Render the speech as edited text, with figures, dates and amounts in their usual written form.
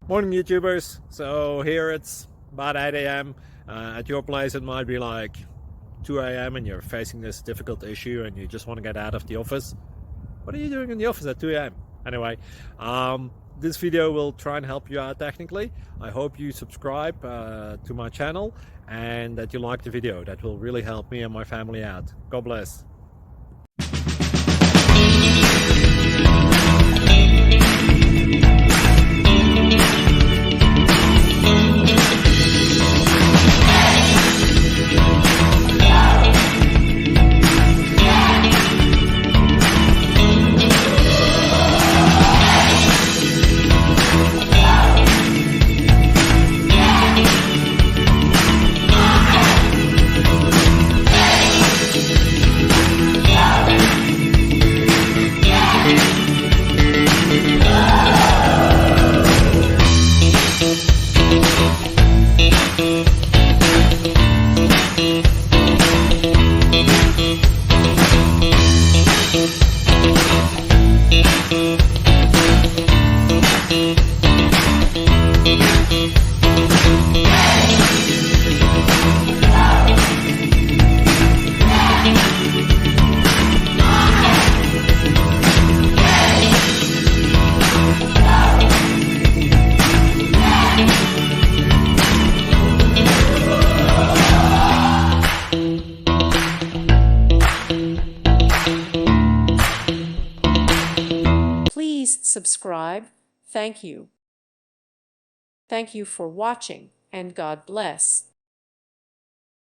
Morning YouTubers. So here it's about 8 a.m. At your place it might be like 2 a.m. and you're facing this difficult issue and you just want to get out of the office. What are you doing in the office at 2 a.m.? Anyway, this video will try and help you out technically. I hope you subscribe to my channel and that you like the video. That will really help me and my family out. God bless. Please subscribe. Thank you. Thank you for watching, and God bless.